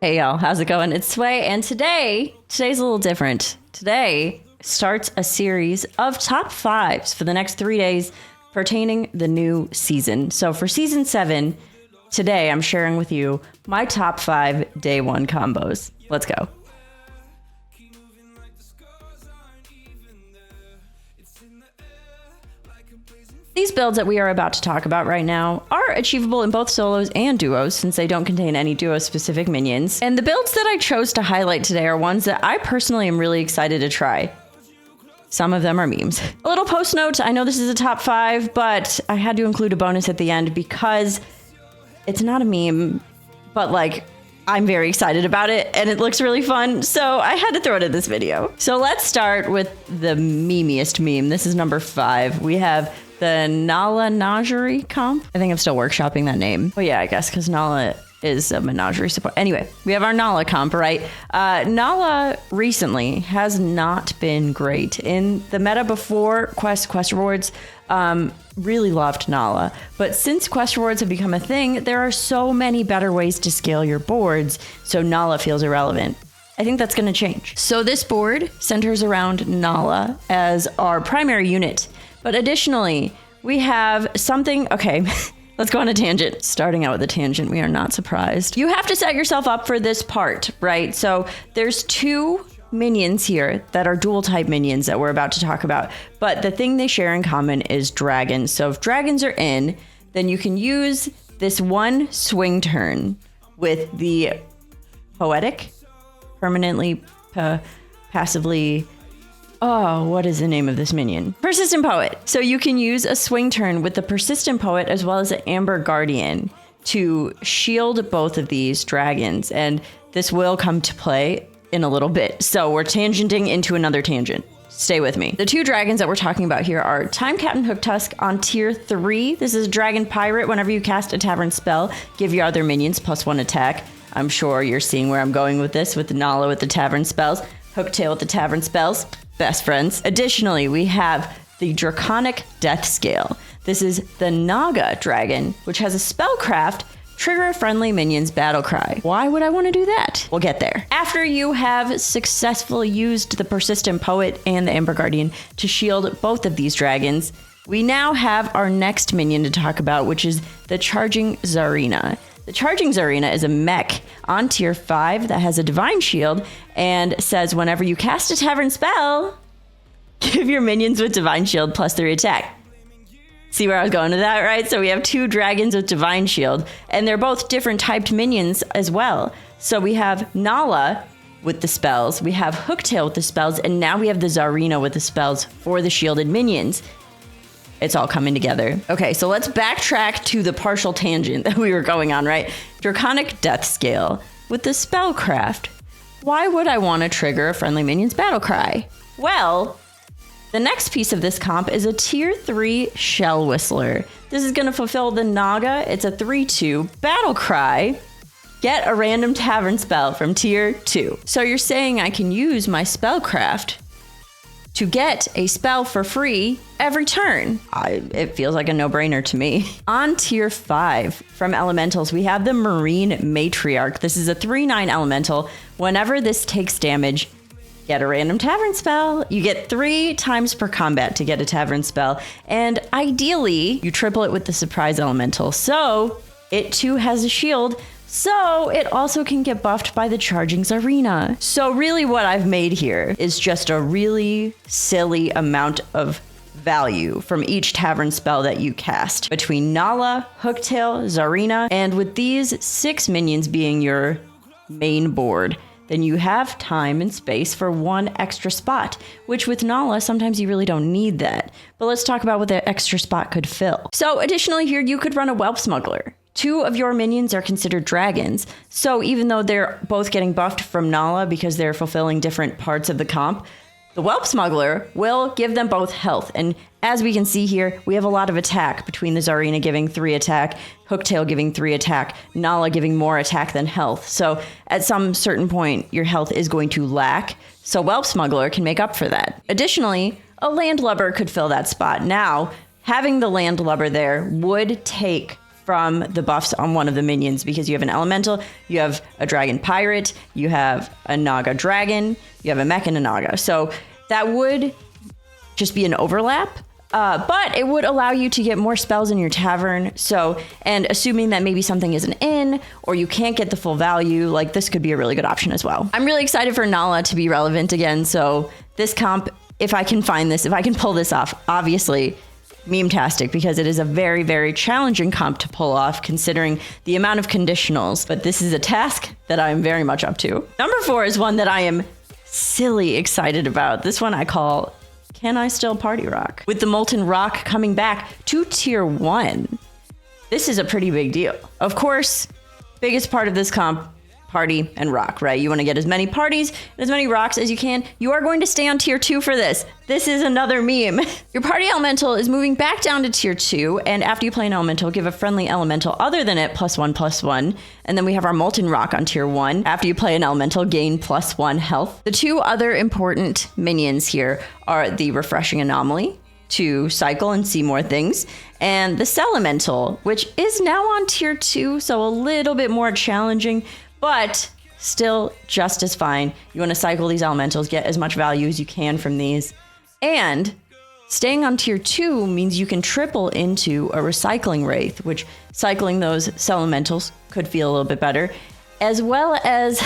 Hey y'all, how's it going? It's Sway, and today's a little different. Today starts a series of top fives for the next 3 days pertaining the new season. So for season 7, today I'm sharing with you my top 5 day 1 combos. Let's go. These builds that we are about to talk about right now are achievable in both solos and duos since they don't contain any duo-specific minions. And the builds that I chose to highlight today are ones that I personally am really excited to try. Some of them are memes. A little post note, I know this is a top 5, but I had to include a bonus at the end because it's not a meme, but like, I'm very excited about it and it looks really fun, so I had to throw it in this video. So let's start with the memeiest meme. This is number 5. We have the Nala Menagerie comp. I think I'm still workshopping that name. But yeah, I guess because Nala is a menagerie support. Anyway, we have our Nala comp, right? Nala recently has not been great. In the meta before quest rewards, really loved Nala. But since quest rewards have become a thing, there are so many better ways to scale your boards, so Nala feels irrelevant. I think that's gonna change. So this board centers around Nala as our primary unit. But additionally, we have something, okay, let's go on a tangent. Starting out with a tangent, we are not surprised. You have to set yourself up for this part, right? So there's 2 minions here that are dual type minions that we're about to talk about. But the thing they share in common is dragons. So if dragons are in, then you can use this one swing turn with the poetic, permanently, passively, oh, what is the name of this minion? Persistent Poet. So you can use a swing turn with the Persistent Poet as well as the Amber Guardian to shield both of these dragons. And this will come to play in a little bit. So we're tangenting into another tangent. Stay with me. The 2 dragons that we're talking about here are Time Captain Hooktusk on tier 3. This is a dragon pirate. Whenever you cast a tavern spell, give your other minions +1 attack. I'm sure you're seeing where I'm going with this, with the Nala with the tavern spells, Hooktail with the tavern spells. Best friends. Additionally, we have the Draconic Death Scale. This is the Naga dragon, which has a spellcraft, trigger a friendly minion's battle cry. Why would I want to do that? We'll get there. After you have successfully used the Persistent Poet and the Amber Guardian to shield both of these dragons, we now have our next minion to talk about, which is the Charging Czarina. The Charging Czarina is a mech on tier 5 that has a divine shield and says whenever you cast a tavern spell, give your minions with divine shield +3 attack. See where I was going with that, right? So we have 2 dragons with divine shield, and they're both different typed minions as well. So we have Nala with the spells, we have Hooktail with the spells, and now we have the Czarina with the spells for the shielded minions. It's all coming together. Okay, so let's backtrack to the partial tangent that we were going on, right? Draconic Death Scale with the spellcraft. Why would I want to trigger a friendly minion's battle cry? Well, the next piece of this comp is a tier 3 Shell Whistler. This is gonna fulfill the Naga. It's a 3/2 battle cry. Get a random tavern spell from tier 2. So you're saying I can use my spellcraft to get a spell for free every turn. It feels like a no-brainer to me. On tier 5 from elementals, we have the Marine Matriarch. This is a 3/9 elemental. Whenever this takes damage, get a random tavern spell. You get 3 times per combat to get a tavern spell. And ideally, you triple it with the surprise elemental. So it too has a shield. So it also can get buffed by the Charging Czarina. So really what I've made here is just a really silly amount of value from each tavern spell that you cast between Nala, Hooktail, Czarina, and with these 6 minions being your main board, then you have time and space for 1 extra spot, which with Nala, sometimes you really don't need that. But let's talk about what that extra spot could fill. So additionally here, you could run a Whelp Smuggler. 2 of your minions are considered dragons. So even though they're both getting buffed from Nala because they're fulfilling different parts of the comp, the Whelp Smuggler will give them both health. And as we can see here, we have a lot of attack between the Czarina giving 3 attack, Hooktail giving 3 attack, Nala giving more attack than health. So at some certain point, your health is going to lack. So Whelp Smuggler can make up for that. Additionally, a Landlubber could fill that spot. Now, having the Landlubber there would take from the buffs on one of the minions, because you have an elemental, you have a dragon pirate, you have a naga dragon, you have a mech and a naga. So that would just be an overlap. But it would allow you to get more spells in your tavern. So, and assuming that maybe something isn't in or you can't get the full value, like this could be a really good option as well. I'm really excited for Nala to be relevant again. So this comp, if I can find this, if I can pull this off, obviously meme-tastic, because it is a very, very challenging comp to pull off considering the amount of conditionals. But this is a task that I'm very much up to. Number 4 is one that I am silly excited about. This one I call Can I Still Party Rock? With the Molten Rock coming back to tier 1. This is a pretty big deal. Of course, biggest part of this comp, party and rock, right? You want to get as many parties and as many rocks as you can. You are going to stay on tier 2 for this. This is another meme. Your party elemental is moving back down to tier 2, and after you play an elemental, give a friendly elemental other than it +1/+1. And then we have our Molten Rock on tier 1. After you play an elemental, gain +1 health. The 2 other important minions here are the Refreshing Anomaly to cycle and see more things, and the Celemental, which is now on tier 2, so a little bit more challenging, but still just as fine. You want to cycle these elementals, get as much value as you can from these. And staying on tier 2 means you can triple into a Recycling Wraith, which cycling those Celementals could feel a little bit better, as well as,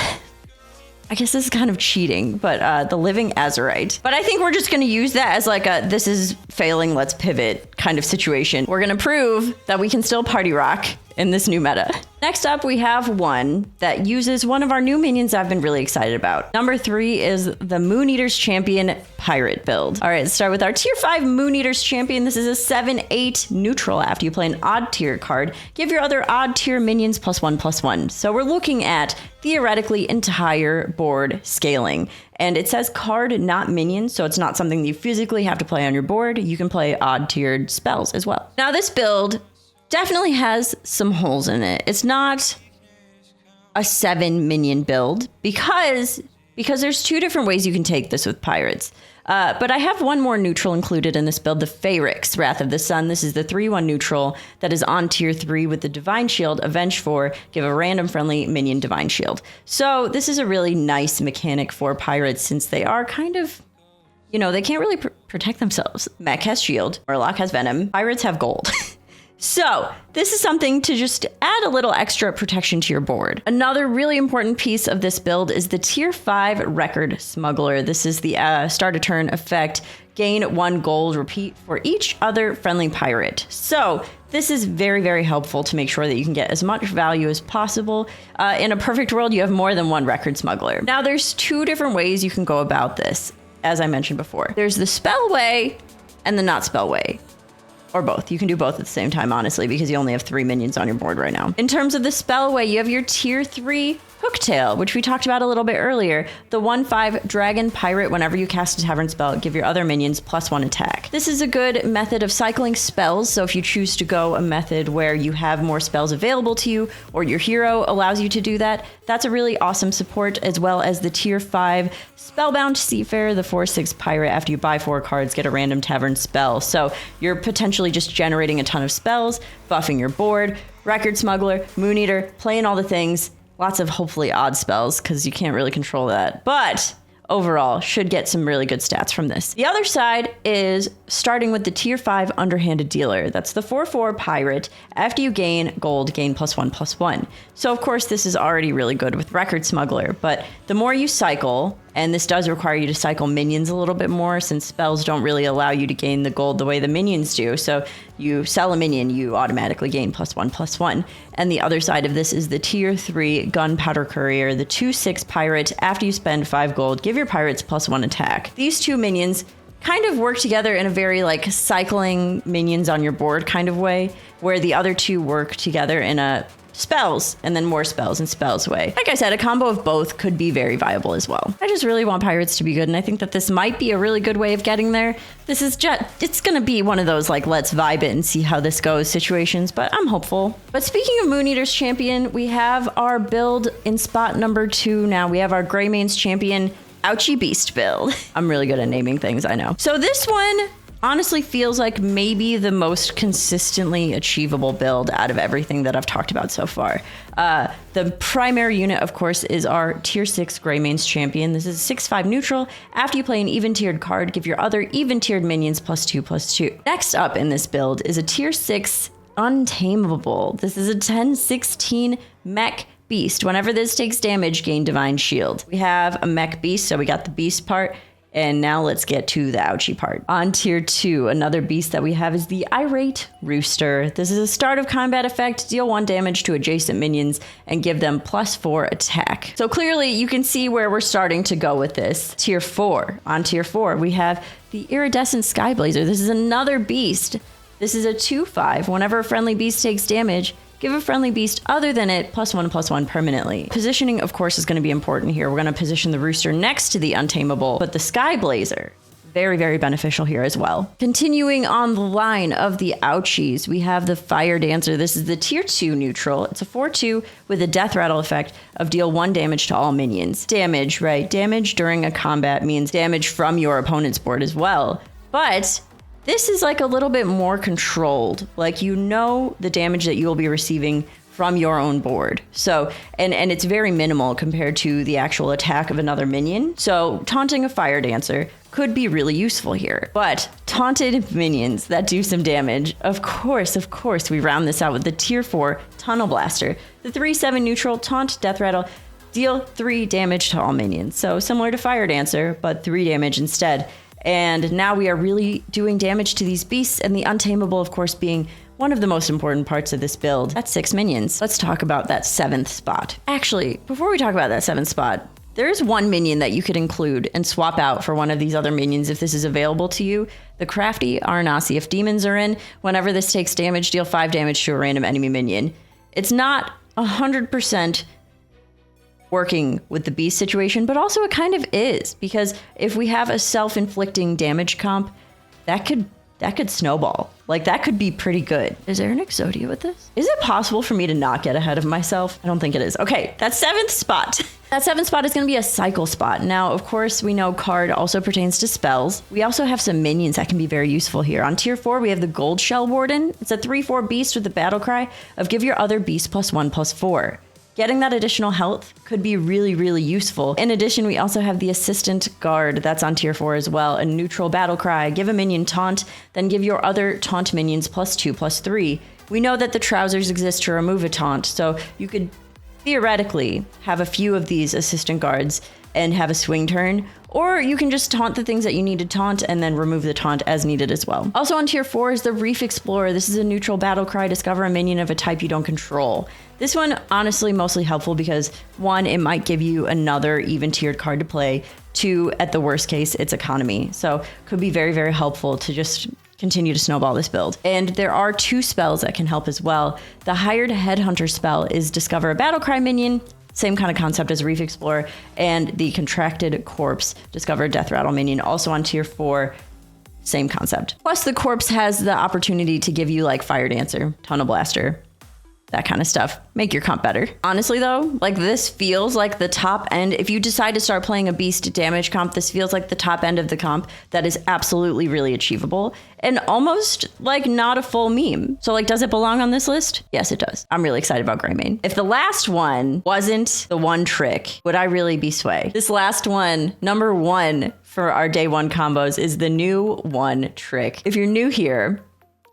I guess this is kind of cheating, but the Living Azurite. But I think we're just going to use that as like a, this is failing, let's pivot kind of situation. We're going to prove that we can still party rock in this new meta. Next up, we have one that uses one of our new minions I've been really excited about. Number 3 is the Moon Eater's Champion Pirate build. All right, let's start with our tier 5 Moon Eater's Champion. This is a 7/8 neutral. After you play an odd tier card, give your other odd tier minions +1/+1. So we're looking at theoretically entire board scaling. And it says card, not minion, so it's not something that you physically have to play on your board. You can play odd tiered spells as well. Now this build definitely has some holes in it. It's not a 7 minion build because there's 2 different ways you can take this with pirates. But I have one more neutral included in this build, the Feyrix, Wrath of the Sun. This is the 3/1 neutral that is on tier 3 with the Divine Shield, Avenge 4, give a random friendly minion Divine Shield. So this is a really nice mechanic for pirates since they are kind of, you know, they can't really protect themselves. Mech has shield, Murloc has venom, pirates have gold. So this is something to just add a little extra protection to your board. Another really important piece of this build is the tier 5 Record Smuggler. This is the start a turn effect, gain 1 gold, repeat for each other friendly pirate. So this is very, very helpful to make sure that you can get as much value as possible. In a perfect world, you have more than 1 Record Smuggler. Now there's 2 different ways you can go about this, as I mentioned before. There's the spell way and the not spell way. Or both. You can do both at the same time, honestly, because you only have 3 minions on your board right now. In terms of the spell way, you have your tier 3 Hooktail, which we talked about a little bit earlier. The 1/5 Dragon Pirate, whenever you cast a tavern spell, give your other minions +1 attack. This is a good method of cycling spells, so if you choose to go a method where you have more spells available to you, or your hero allows you to do that, that's a really awesome support, as well as the tier 5 Spellbound Seafarer, the 4/6 Pirate. After you buy 4 cards, get a random tavern spell. So you're potentially just generating a ton of spells, buffing your board. Record Smuggler, Moon Eater, playing all the things. Lots of hopefully odd spells because you can't really control that. But overall, should get some really good stats from this. The other side is starting with the tier 5 Underhanded Dealer. That's the 4/4 Pirate. After you gain gold, gain +1/+1. So of course this is already really good with Record Smuggler, but the more you cycle, and this does require you to cycle minions a little bit more since spells don't really allow you to gain the gold the way the minions do. So you sell a minion, you automatically gain +1/+1. And the other side of this is the tier 3 Gunpowder Courier, the 2/6 Pirate. After you spend 5 gold, give your pirates +1 attack. These 2 minions kind of work together in a very like cycling minions on your board kind of way, where the other 2 work together in a spells and then more spells and spells way. Like I said, a combo of both could be very viable as well. I just really want pirates to be good, and I think that this might be a really good way of getting there. This is just, it's gonna be one of those like, let's vibe it and see how this goes situations, but I'm hopeful. But speaking of Moon Eater's Champion, we have our build in spot number 2 now. We have our Greymane's Champion Ouchie Beast build. I'm really good at naming things, I know. So this one honestly feels like maybe the most consistently achievable build out of everything that I've talked about so far. The primary unit, of course, is our tier 6 Greymane's Champion. This is a 6/5 neutral. After you play an even-tiered card, give your other even-tiered minions +2/+2. Next up in this build is a tier 6 Untamable. This is a 10/16 mech beast. Whenever this takes damage, gain Divine Shield. We have a mech beast, so we got the beast part. And now let's get to the ouchie part. On tier 2, another beast that we have is the Irate Rooster. This is a start of combat effect, deal 1 damage to adjacent minions and give them +4 attack. So clearly you can see where we're starting to go with this. Tier 4. On tier 4, we have the Iridescent Skyblazer. This is another beast. This is a 2/5. Whenever a friendly beast takes damage, give a friendly beast other than it +1/+1 permanently. Positioning, of course, is going to be important here. We're going to position the Rooster next to the Untamable, but the Skyblazer, very, very beneficial here as well. Continuing on the line of the ouchies, we have the Fire Dancer. This is the tier 2 neutral. It's a 4/2 with a death rattle effect of deal 1 damage to all minions. Damage, right? Damage during a combat means damage from your opponent's board as well. But this is like a little bit more controlled. Like, you know the damage that you will be receiving from your own board. So, and it's very minimal compared to the actual attack of another minion. So taunting a Fire Dancer could be really useful here. But taunted minions that do some damage, of course, we round this out with the tier 4 Tunnel Blaster. The 3/7 neutral, taunt, death rattle, deal 3 damage to all minions. So similar to Fire Dancer, but 3 damage instead. And now we are really doing damage to these beasts, and the Untamable, of course, being one of the most important parts of this build. That's 6 minions. Let's talk about that 7th spot. Actually, before we talk about that 7th spot, there's one minion that you could include and swap out for one of these other minions if this is available to you. The Crafty Arnasi. If demons are in, whenever this takes damage, deal 5 damage to a random enemy minion. It's not 100% working with the beast situation, but also it kind of is, because if we have a self-inflicting damage comp, that could snowball. Like, that could be pretty good. Is there an Exodia with this? Is it possible for me to not get ahead of myself? I don't think it is. Okay, that 7th spot. That 7th spot is going to be a cycle spot. Now, of course, we know card also pertains to spells. We also have some minions that can be very useful here. On tier 4, we have the Gold Shell Warden. It's a 3/4 beast with the battle cry of give your other beast +1/+4. Getting that additional health could be really, really useful. In addition, we also have the Assistant Guard. That's on tier 4 as well. A neutral battle cry. Give a minion taunt, then give your other taunt minions +2/+3. We know that the trousers exist to remove a taunt, so you could theoretically have a few of these Assistant Guards and have a swing turn, or you can just taunt the things that you need to taunt and then remove the taunt as needed as well. Also on tier 4 is the Reef Explorer. This is a neutral battle cry. Discover a minion of a type you don't control. This one, honestly, mostly helpful because 1, it might give you another even-tiered card to play. 2, at the worst case, it's economy. So could be very, very helpful to just continue to snowball this build. And there are 2 spells that can help as well. The Hired Headhunter spell is Discover a Battlecry minion, same kind of concept as Reef Explorer, and the Contracted Corpse, Discover a Death Rattle minion, also on tier 4, same concept. Plus the Corpse has the opportunity to give you like Fire Dancer, Tunnel Blaster, that kind of stuff. Make your comp better. Honestly though, like, this feels like the top end. If you decide to start playing a beast damage comp, this feels like the top end of the comp that is absolutely really achievable and almost like not a full meme. So like, does it belong on this list? Yes, it does. I'm really excited about Greymane. If the last one wasn't the one trick, would I really be sway? This last one, number 1 for our day 1 combos, is the new one trick. If you're new here,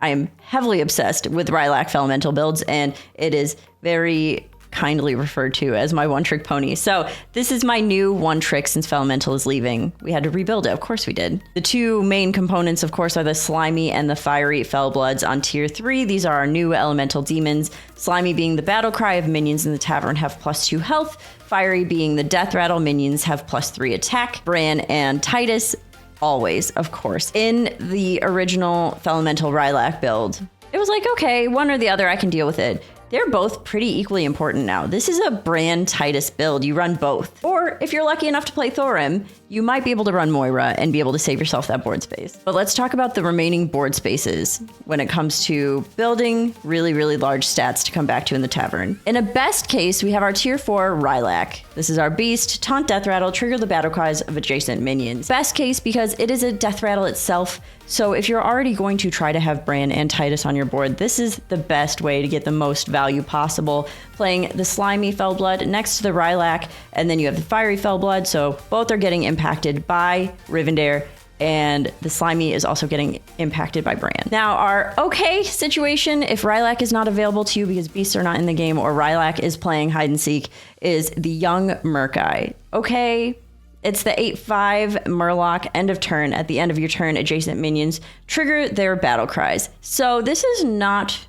I am heavily obsessed with Rylak Elemental builds, and it is very kindly referred to as my one-trick pony. So this is my new one trick since Elemental is leaving. We had to rebuild it. Of course we did. The 2 main components, of course, are the Slimy and the Fiery Fellbloods on tier 3. These are our new elemental demons. Slimy being the battle cry of minions in the tavern have +2 health. Fiery being the death rattle, minions have +3 attack. Bran and Titus, always, of course. In the original Elemental Rylak build, it was like, okay, one or the other, I can deal with it. They're both pretty equally important now. This is a Bran Titus build. You run both. Or if you're lucky enough to play Thorim, you might be able to run Moira and be able to save yourself that board space. But let's talk about the remaining board spaces when it comes to building really, really large stats to come back to in the tavern. In a best case, we have our tier 4 Rylak. This is our beast. Taunt Death Rattle, trigger the battle cries of adjacent minions. Best case because it is a Death Rattle itself. So if you're already going to try to have Bran and Titus on your board, this is the best way to get the most value possible. Playing the Slimy Fellblood next to the Rylak, and then you have the Fiery Fellblood, so both are getting impacted by Rivendare, and the Slimy is also getting impacted by Bran. Now, our okay situation, if Rylak is not available to you because beasts are not in the game or Rylak is playing hide and seek, is the Young Murk-Eye. Okay, it's the 8/5 Murloc, end of turn. At the end of your turn, adjacent minions trigger their battle cries. So this is not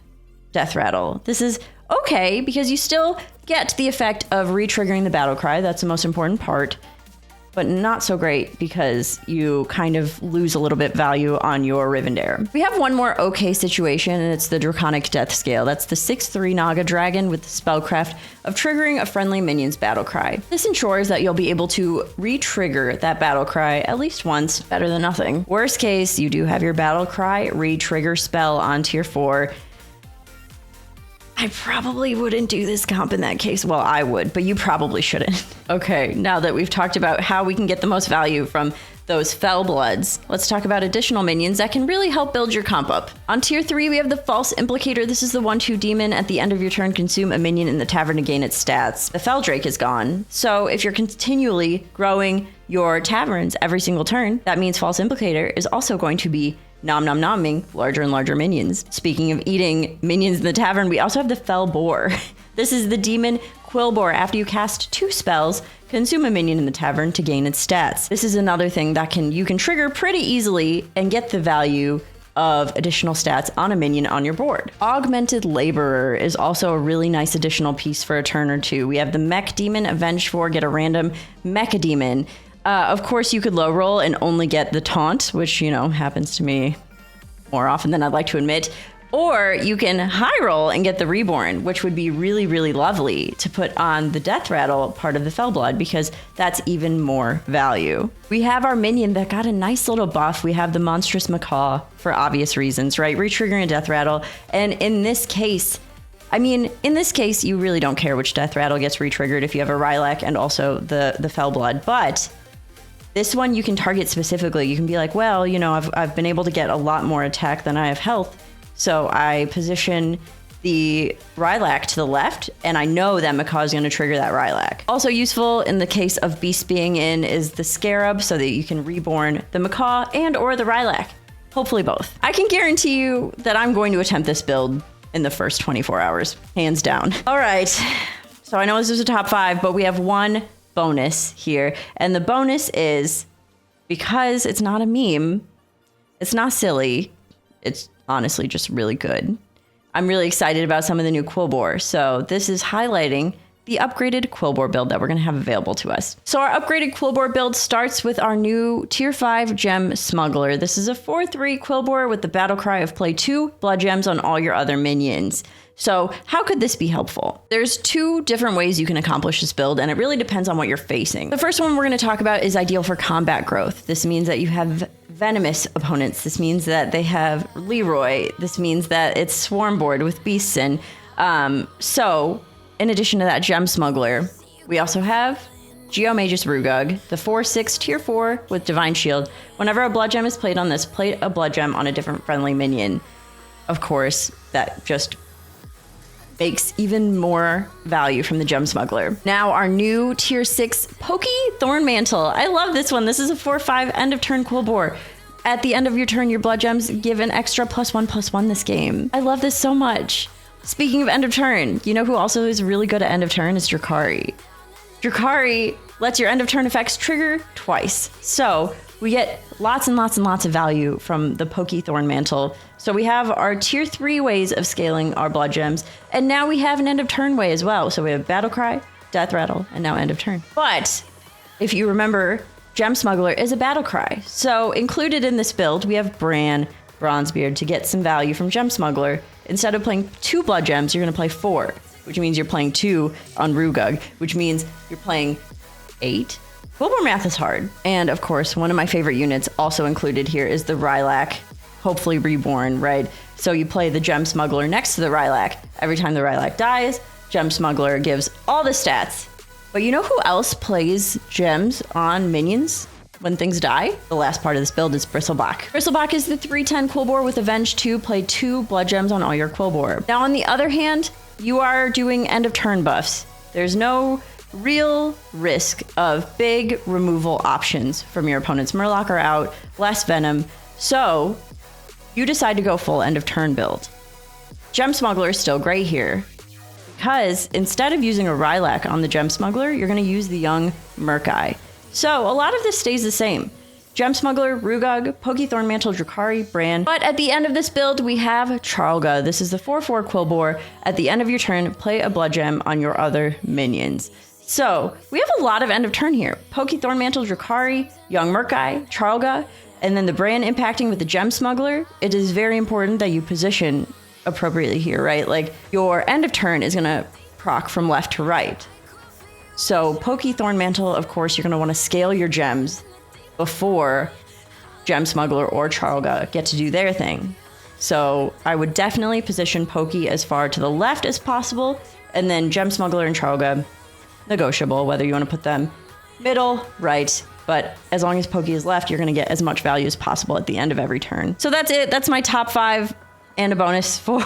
Death Rattle. This is okay because you still get the effect of re-triggering the battle cry. That's the most important part. But not so great because you kind of lose a little bit value on your Rivendare. We have one more okay situation, and it's the Draconic Death Scale. That's the 6/3 Naga Dragon with the spellcraft of triggering a friendly minion's battle cry. This ensures that you'll be able to re-trigger that battle cry at least once, better than nothing. Worst case, you do have your battle cry re-trigger spell on tier 4. I probably wouldn't do this comp in that case. Well, I would, but you probably shouldn't. Okay, now that we've talked about how we can get the most value from those Fellbloods, let's talk about additional minions that can really help build your comp up. On tier 3, we have the False Implicator. This is the 1/2 demon. At the end of your turn, consume a minion in the tavern to gain its stats. The Felldrake is gone. So if you're continually growing your taverns every single turn, that means False Implicator is also going to be nom-nom-nomming larger and larger minions. Speaking of eating minions in the tavern, we also have the Fell Boar. This is the demon Quillboar. After you cast 2 spells, consume a minion in the tavern to gain its stats. This is another thing that you can trigger pretty easily and get the value of additional stats on a minion on your board. Augmented Laborer is also a really nice additional piece for a turn or two. We have the Mech Demon, avenge for, get a random Mecha Demon. Of course, you could low roll and only get the taunt, which, you know, happens to me more often than I'd like to admit. Or you can high roll and get the Reborn, which would be really, really lovely to put on the Death Rattle part of the Fellblood because that's even more value. We have our minion that got a nice little buff. We have the Monstrous Macaw for obvious reasons, right? Retriggering a Death Rattle. And in this case, you really don't care which Death Rattle gets retriggered if you have a Rylak and also the Fellblood. But this one you can target specifically. You can be like, well, you know, I've been able to get a lot more attack than I have health. So I position the Rylak to the left, and I know that Macaw is going to trigger that Rylak. Also useful in the case of beasts being in is the Scarab, so that you can reborn the Macaw and or the Rylak. Hopefully both. I can guarantee you that I'm going to attempt this build in the first 24 hours, hands down. All right, so I know this is a top 5, but we have one bonus here, and the bonus is, because it's not a meme, it's not silly, it's honestly just really good. I'm really excited about some of the new Quillboar. So this is highlighting the upgraded Quillboar build that we're going to have available to us. So our upgraded Quillboar build starts with our new tier 5 gem smuggler. This is a 4/3 Quillboar with the battle cry of play 2 blood gems on all your other minions. So how could this be helpful? There's 2 different ways you can accomplish this build, and it really depends on what you're facing. The first one we're going to talk about is ideal for combat growth. This means that you have venomous opponents. This means that they have Leroy. This means that it's swarm board with beasts in. So in addition to that gem smuggler, we also have Geomagus Rugug, the 4/6 tier 4 with Divine Shield. Whenever a blood gem is played on this, play a blood gem on a different friendly minion. Of course, that just makes even more value from the gem smuggler. Now our new tier 6 Pokey Thorn Mantle. I love this one. This is a 4/5 end of turn Quillboar. At the end of your turn, your blood gems give an extra +1/+1 this game. I love this so much. Speaking of end of turn, you know who also is really good at end of turn is Drakari. Drakari lets your end of turn effects trigger twice. So we get lots and lots and lots of value from the Pokey Thorn Mantle. So we have our tier 3 ways of scaling our blood gems, and now we have an end of turn way as well. So we have Battle Cry, Death Rattle, and now end of turn. But if you remember, Gem Smuggler is a battle cry. So included in this build, we have Bran, Bronzebeard to get some value from Gem Smuggler. Instead of playing 2 blood gems, you're going to play 4, which means you're playing 2 on Rugug, which means you're playing 8. Quillboar math is hard. And of course, one of my favorite units also included here is the Rylak, hopefully reborn, right? So you play the Gem Smuggler next to the Rylak. Every time the Rylak dies, Gem Smuggler gives all the stats. But you know who else plays gems on minions? when things die, the last part of this build is Bristleback. Bristleback is the 3/10 Quillbore with Avenge 2. Play 2 blood gems on all your Quillbore. Now, on the other hand, you are doing end of turn buffs. There's no real risk of big removal options from your opponent's Murloc are out, less Venom. So you decide to go full end of turn build. Gem Smuggler is still great here because instead of using a Rylak on the Gem Smuggler, you're going to use the young Murkai. So a lot of this stays the same. Gem Smuggler, Rugug, Pokethorn Mantle, Drukhari, Bran. But at the end of this build, we have Charlga. This is the 4/4 Quillbore. At the end of your turn, play a blood gem on your other minions. So we have a lot of end of turn here. Pokethorn Mantle, Drukhari, young Murkai, Charlga, and then the Bran impacting with the Gem Smuggler. It is very important that you position appropriately here, right? Like your end of turn is gonna proc from left to right. So Pokethorn Mantle, of course, you're going to want to scale your gems before Gem Smuggler or Charlga get to do their thing. So I would definitely position Pokey as far to the left as possible, and then Gem Smuggler and Charlga, negotiable, whether you want to put them middle, right, but as long as Pokey is left, you're going to get as much value as possible at the end of every turn. So that's it. That's my top 5 and a bonus for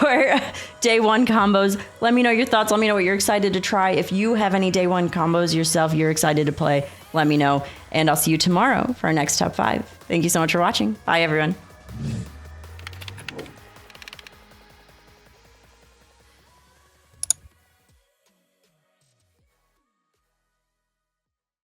day 1 combos. Let me know your thoughts. Let me know what you're excited to try. If you have any day 1 combos yourself you're excited to play, let me know. And I'll see you tomorrow for our next top 5. Thank you so much for watching. Bye, everyone.